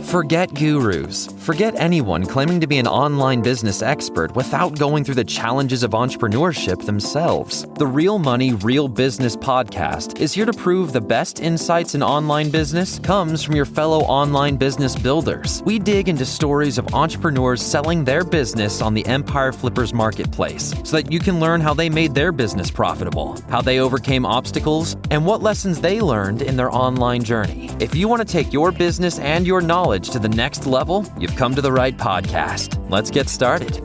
Forget gurus. Forget anyone claiming to be an online business expert without going through the challenges of entrepreneurship themselves. The Real Money, Real Business podcast is here to prove the best insights in online business comes from your fellow online business builders. We dig into stories of entrepreneurs selling their business on the Empire Flippers marketplace so that you can learn how they made their business profitable, how they overcame obstacles, and what lessons they learned in their online journey. If you want to take your business and your knowledge to the next level, you've come to the right podcast. Let's get started.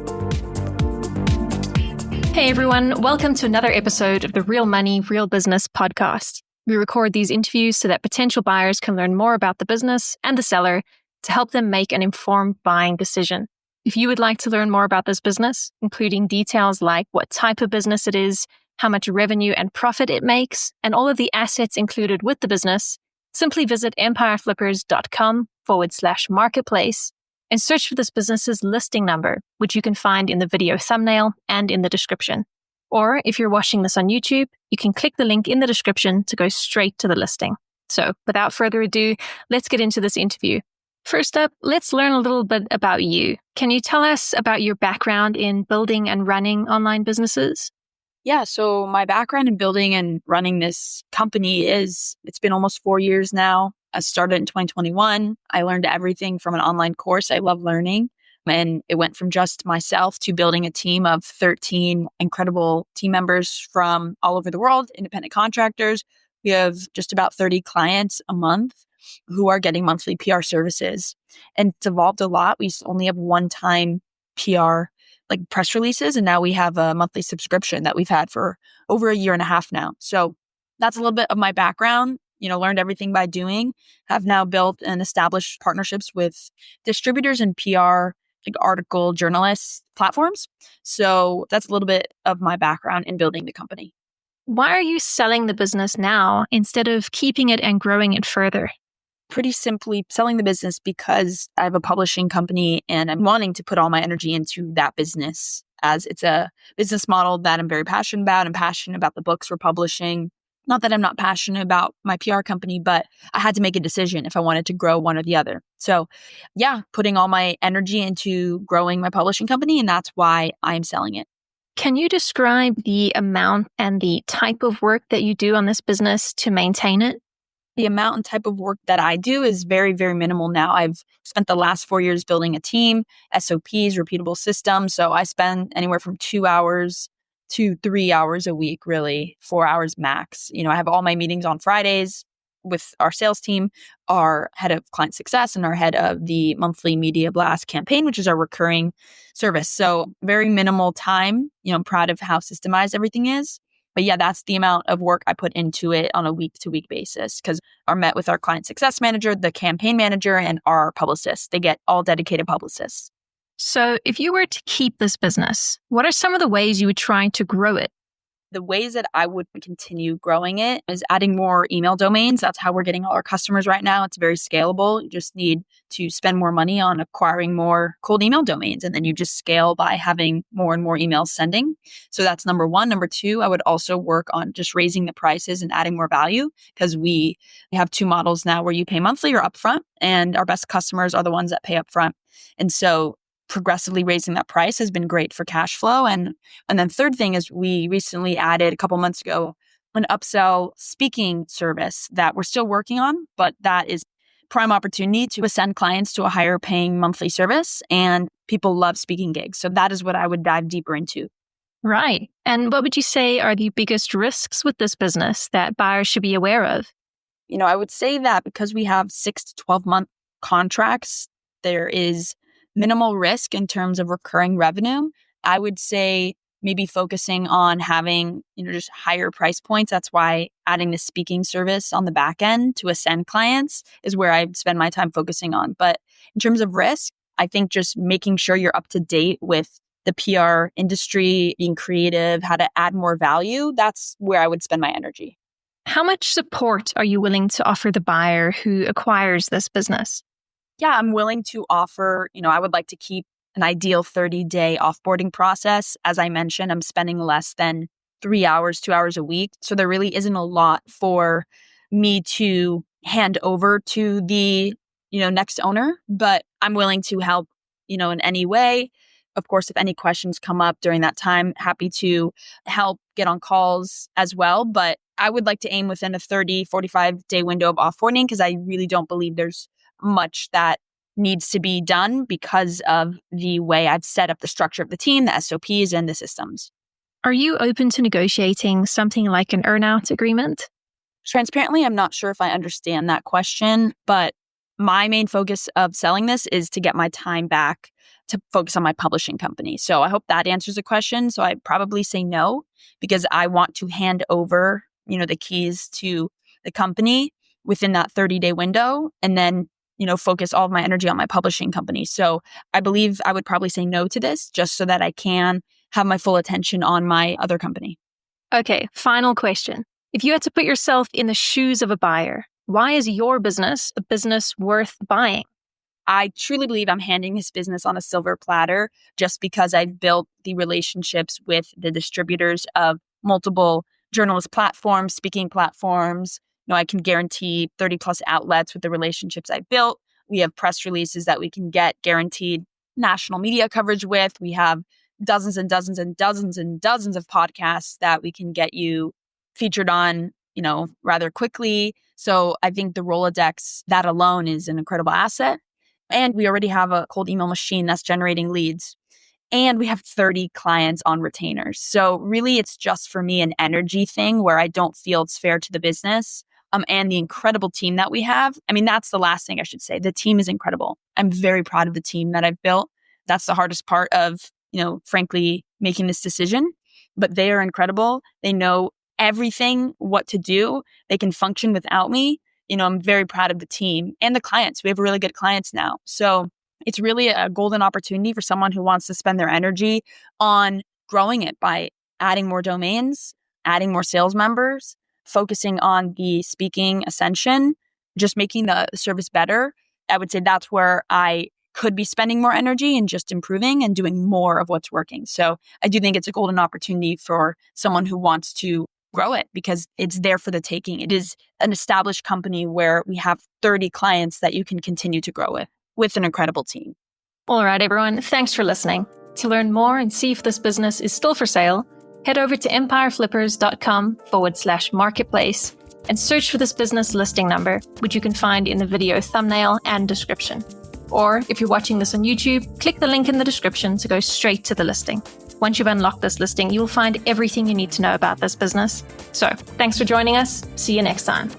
Hey everyone, welcome to another episode of the Real Money, Real Business podcast. We record these interviews so that potential buyers can learn more about the business and the seller to help them make an informed buying decision. If you would like to learn more about this business, including details like what type of business it is, how much revenue and profit it makes, and all of the assets included with the business, simply visit empireflippers.com/marketplace and search for this business's listing number, which you can find in the video thumbnail and in the description. Or if you're watching this on YouTube, you can click the link in the description to go straight to the listing. So without further ado, let's get into this interview. First up, let's learn a little bit about you. Can you tell us about your background in building and running online businesses? Yeah, so my background in building and running this company it's been almost 4 years now. I started in 2021. I learned everything from an online course. I love learning. And it went from just myself to building a team of 13 incredible team members from all over the world, independent contractors. We have just about 30 clients a month who are getting monthly PR services. And it's evolved a lot. We used to only have one-time PR like press releases. And now we have a monthly subscription that we've had for over a year and a half now. So that's a little bit of my background, learned everything by doing. Have now built and established partnerships with distributors and PR, like article journalists platforms. So that's a little bit of my background in building the company. Why are you selling the business now instead of keeping it and growing it further? Pretty simply selling the business because I have a publishing company and I'm wanting to put all my energy into that business as it's a business model that I'm very passionate about. I'm passionate about the books we're publishing. Not that I'm not passionate about my PR company, but I had to make a decision if I wanted to grow one or the other. So yeah, putting all my energy into growing my publishing company, and that's why I'm selling it. Can you describe the amount and the type of work that you do on this business to maintain it? The amount and type of work that I do is very, very minimal now. I've spent the last 4 years building a team, SOPs, repeatable systems. So I spend anywhere from 2 hours to 3 hours a week, really, 4 hours max. I have all my meetings on Fridays with our sales team, our head of client success, and our head of the monthly media blast campaign, which is our recurring service. So very minimal time. I'm proud of how systemized everything is. But yeah, that's the amount of work I put into it on a week-to-week basis because I met with our client success manager, the campaign manager, and our publicist. They get all dedicated publicists. So if you were to keep this business, what are some of the ways you would try to grow it? The ways that I would continue growing it is adding more email domains. That's how we're getting all our customers right now. It's very scalable. You just need to spend more money on acquiring more cold email domains. And then you just scale by having more and more emails sending. So that's number one. Number two, I would also work on just raising the prices and adding more value because we have two models now where you pay monthly or upfront. And our best customers are the ones that pay upfront. And so progressively raising that price has been great for cash flow. And then third thing is we recently added a couple months ago an upsell speaking service that we're still working on, but that is prime opportunity to ascend clients to a higher paying monthly service. And people love speaking gigs. So that is what I would dive deeper into. Right. And what would you say are the biggest risks with this business that buyers should be aware of? I would say that because we have 6 to 12 month contracts, there is minimal risk in terms of recurring revenue. I would say maybe focusing on having, just higher price points. That's why adding the speaking service on the back end to ascend clients is where I spend my time focusing on. But in terms of risk, I think just making sure you're up to date with the PR industry, being creative, how to add more value, that's where I would spend my energy. How much support are you willing to offer the buyer who acquires this business? Yeah, I'm willing to offer, I would like to keep an ideal 30-day offboarding process. As I mentioned, I'm spending less than 3 hours, 2 hours a week. So there really isn't a lot for me to hand over to the, next owner, but I'm willing to help, in any way. Of course, if any questions come up during that time, happy to help get on calls as well. But I would like to aim within a 30, 45-day window of offboarding because I really don't believe there's much that needs to be done because of the way I've set up the structure of the team, the SOPs, and the systems. Are you open to negotiating something like an earn-out agreement? Transparently, I'm not sure if I understand that question, but my main focus of selling this is to get my time back to focus on my publishing company. So I hope that answers the question. So I'd probably say no, because I want to hand over, the keys to the company within that 30-day window and then, focus all of my energy on my publishing company. So I believe I would probably say no to this just so that I can have my full attention on my other company. Okay, final question. If you had to put yourself in the shoes of a buyer, why is your business a business worth buying? I truly believe I'm handing this business on a silver platter just because I've built the relationships with the distributors of multiple journalist platforms, speaking platforms. I can guarantee 30 plus outlets with the relationships I built. We have press releases that we can get guaranteed national media coverage with. We have dozens and dozens and dozens and dozens of podcasts that we can get you featured on, rather quickly. So I think the Rolodex, that alone is an incredible asset. And we already have a cold email machine that's generating leads. And we have 30 clients on retainers. So really, it's just for me an energy thing where I don't feel it's fair to the business and the incredible team that we have. I mean, that's the last thing I should say. The team is incredible. I'm very proud of the team that I've built. That's the hardest part of, frankly, making this decision. But they are incredible. They know everything, what to do. They can function without me. I'm very proud of the team and the clients. We have really good clients now. So it's really a golden opportunity for someone who wants to spend their energy on growing it by adding more domains, adding more sales members, focusing on the speaking ascension, just making the service better. I would say that's where I could be spending more energy and just improving and doing more of what's working. So I do think it's a golden opportunity for someone who wants to grow it because it's there for the taking. It is an established company where we have 30 clients that you can continue to grow with an incredible team. All right, everyone. Thanks for listening. To learn more and see if this business is still for sale, head over to empireflippers.com/marketplace and search for this business listing number, which you can find in the video thumbnail and description. Or if you're watching this on YouTube, click the link in the description to go straight to the listing. Once you've unlocked this listing, you'll find everything you need to know about this business. So, thanks for joining us. See you next time.